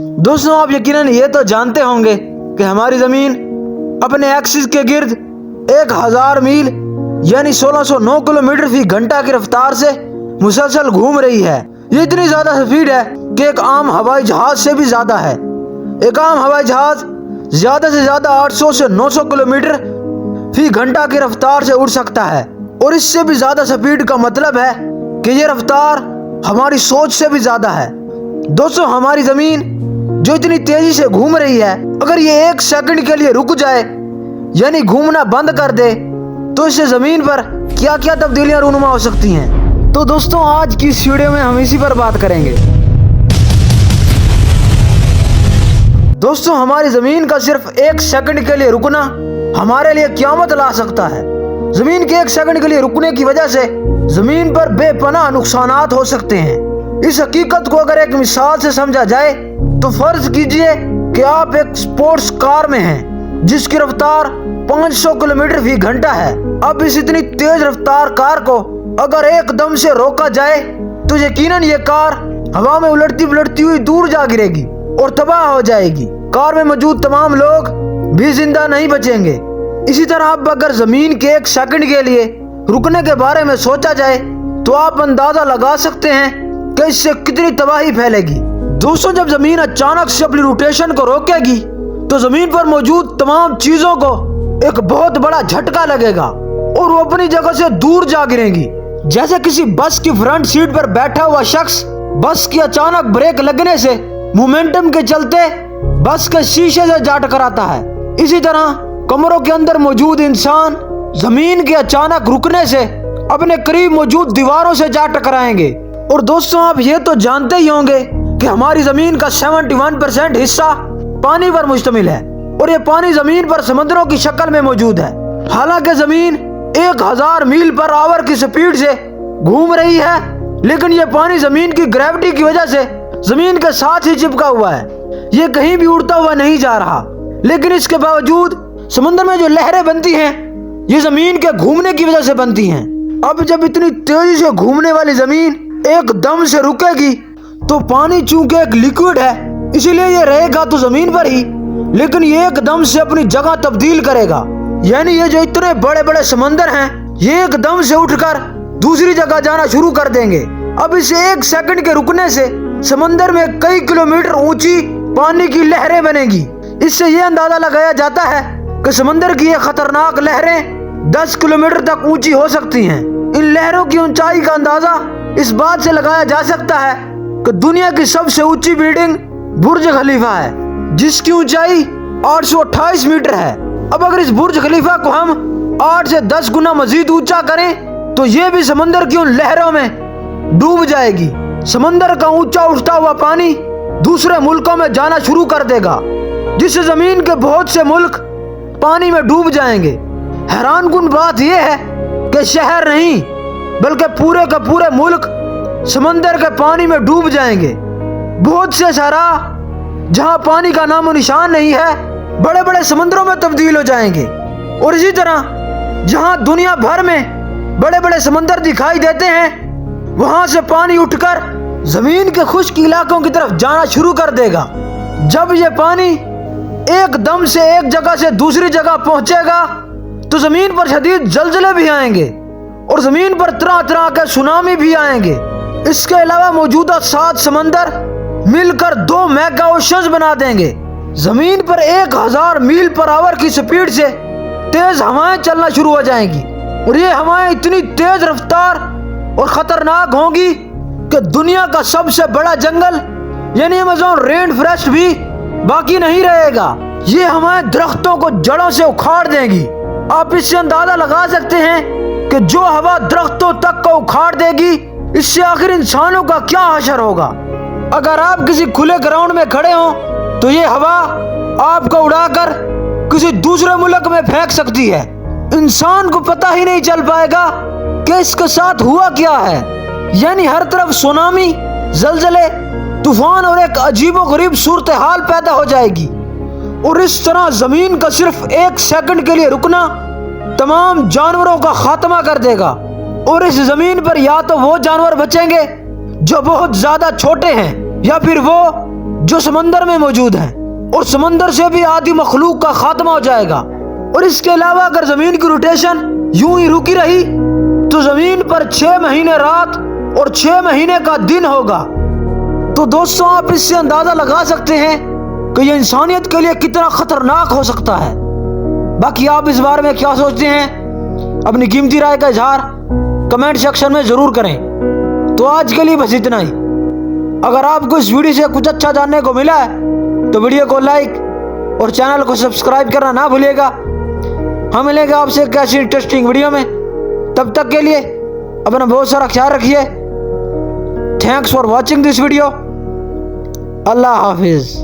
दोस्तों आप यकीनन ये तो जानते होंगे कि हमारी ज़मीन अपने एक्सिस के गिर्द 1000 मील यानी 1609 किलोमीटर फी घंटा की रफ्तार से मुसलसल घूम रही है। ये इतनी ज़्यादा स्पीड है कि एक आम हवाई जहाज से भी ज़्यादा है। एक आम हवाई जहाज ज़्यादा से ज़्यादा 800 से 900 किलोमीटर फी घंटा की रफ्तार से उड़ सकता है, और इससे भी ज़्यादा स्पीड का मतलब है कि ये रफ्तार हमारी सोच से भी ज़्यादा है। दोस्तों हमारी ज़मीन जो इतनी तेज़ी से घूम रही है, अगर ये 1 सेकंड के लिए रुक जाए यानी घूमना बंद कर दे तो इससे ज़मीन पर क्या क्या तब्दीलियाँ रूनुमा हो सकती हैं। तो दोस्तों आज की इस वीडियो में हम इसी पर बात करेंगे। दोस्तों हमारी ज़मीन का सिर्फ 1 सेकंड के लिए रुकना हमारे लिए क़यामत ला सकता है। ज़मीन के 1 सेकंड के लिए रुकने की वजह से ज़मीन पर बेपनाह नुकसानात हो सकते हैं। इस हकीकत को अगर एक मिसाल से समझा जाए तो फर्ज कीजिए कि आप एक स्पोर्ट्स कार में हैं जिसकी रफ्तार 500 किलोमीटर फी घंटा है। अब इस इतनी तेज रफ्तार कार को अगर एकदम से रोका जाए तो यकीनन ये कार हवा में उलटती पुलटती हुई दूर जा गिरेगी और तबाह हो जाएगी। कार में मौजूद तमाम लोग भी जिंदा नहीं बचेंगे। इसी तरह अब अगर जमीन के 1 सेकंड के लिए रुकने के बारे में सोचा जाए तो आप अंदाजा लगा सकते हैं कि इससे कितनी तबाही फैलेगी। दोस्तों जब जमीन अचानक से अपनी रोटेशन को रोकेगी तो जमीन पर मौजूद तमाम चीजों को एक बहुत बड़ा झटका लगेगा और वो अपनी जगह से दूर जा गिरेंगी। जैसे किसी बस की फ्रंट सीट पर बैठा हुआ शख्स बस की अचानक ब्रेक लगने से मोमेंटम के चलते बस के शीशे से जा टकराता है, इसी तरह कमरों के अंदर मौजूद इंसान जमीन के अचानक रुकने से अपने करीब मौजूद दीवारों से जा टकराएंगे। और दोस्तों आप ये तो जानते ही होंगे कि हमारी जमीन का 71% हिस्सा पानी पर मुश्तमिल है और ये पानी जमीन पर समंदरों की शक्ल में मौजूद है। हालांकि जमीन 1000 मील पर आवर की स्पीड से घूम रही है, लेकिन ये पानी जमीन की ग्रेविटी की वजह से जमीन के साथ ही चिपका हुआ है। ये कहीं भी उड़ता हुआ नहीं जा रहा, लेकिन इसके बावजूद समंदर में जो लहरें बनती हैं ये जमीन के घूमने की वजह से बनती हैं। अब जब इतनी तेजी से घूमने वाली जमीन एकदम से रुकेगी तो पानी चूंकि एक लिक्विड है इसीलिए ये रहेगा तो जमीन पर ही, लेकिन ये एकदम से अपनी जगह तब्दील करेगा। यानी ये जो इतने बड़े बड़े समंदर हैं ये एकदम से उठकर दूसरी जगह जाना शुरू कर देंगे। अब इस 1 सेकंड के रुकने से समंदर में कई किलोमीटर ऊंची पानी की लहरें बनेगी। इससे ये अंदाजा लगाया जाता है कि समंदर की ये खतरनाक लहरें 10 किलोमीटर तक ऊंची हो सकती हैं। इन लहरों की ऊंचाई का अंदाजा इस बात से लगाया जा सकता है कि दुनिया की सबसे ऊंची बिल्डिंग बुर्ज खलीफा है जिसकी ऊंचाई 828 मीटर है। अब अगर इस बुर्ज खलीफा को हम 8 से 10 गुना मजीद ऊंचा करें तो ये भी समंदर की उन लहरों में डूब जाएगी। समंदर का ऊंचा उठता हुआ पानी दूसरे मुल्कों में जाना शुरू कर देगा, जिससे जमीन के बहुत से मुल्क पानी में डूब जाएंगे। हैरानकुन बात यह है कि शहर नहीं बल्कि पूरे का पूरे मुल्क समंदर के पानी में डूब जाएंगे। बहुत से शहरा जहां पानी का नामो निशान नहीं है बड़े बड़े समंदरों में तब्दील हो जाएंगे, और इसी तरह जहां दुनिया भर में बड़े बड़े समंदर दिखाई देते हैं वहां से पानी उठकर जमीन के खुश्क इलाकों की तरफ जाना शुरू कर देगा। जब ये पानी एकदम से एक जगह से दूसरी जगह पहुंचेगा तो जमीन पर शदीद जलजले भी आएंगे और जमीन पर तरह तरह के सुनामी भी आएंगे। इसके अलावा मौजूदा 7 समंदर मिलकर 2 मेगा ओशंस बना देंगे। जमीन पर 1000 मील पर आवर की स्पीड से तेज हवाएं चलना शुरू हो जाएंगी, और ये हवाएं इतनी तेज रफ्तार और खतरनाक होंगी कि दुनिया का सबसे बड़ा जंगल यानी अमेज़न रेन फॉरेस्ट भी बाकी नहीं रहेगा। ये हवाएं दरख्तों को जड़ों से उखाड़ देंगी। आप इससे अंदाजा लगा सकते हैं कि जो हवा दरख्तों तक को उखाड़ देगी इससे आखिर इंसानों का क्या हशर होगा। अगर आप किसी खुले ग्राउंड में खड़े हो तो ये हवा आपको उड़ाकर किसी दूसरे मुल्क में फेंक सकती है। इंसान को पता ही नहीं चल पाएगा कि इसके साथ हुआ क्या है। यानी हर तरफ सुनामी, जलजले, तूफान और एक अजीबोगरीब सूरत हाल पैदा हो जाएगी, और इस तरह जमीन का सिर्फ 1 सेकंड के लिए रुकना तमाम जानवरों का खात्मा कर देगा। और इस जमीन पर या तो वो जानवर बचेंगे जो बहुत ज्यादा छोटे हैं, या फिर वो जो समंदर में मौजूद हैं, और समंदर से भी आधी मखलूक का खात्मा हो जाएगा। और इसके अलावा अगर जमीन की रोटेशन यूं ही रुकी रही तो जमीन पर 6 महीने रात और 6 महीने का दिन होगा। तो दोस्तों, आप इससे अंदाजा लगा सकते हैं कि यह इंसानियत के लिए कितना खतरनाक हो सकता है। बाकी आप इस बारे में क्या सोचते हैं, अपनी कीमती राय का इजहार कमेंट सेक्शन में जरूर करें। तो आज के लिए बस इतना ही। अगर आपको इस वीडियो से कुछ अच्छा जानने को मिला है तो वीडियो को लाइक और चैनल को सब्सक्राइब करना ना भूलिएगा। हम मिलेंगे आपसे एक ऐसी इंटरेस्टिंग वीडियो में। तब तक के लिए अपना बहुत सारा ख्याल रखिए। Thanks for watching this video. Allah Hafiz.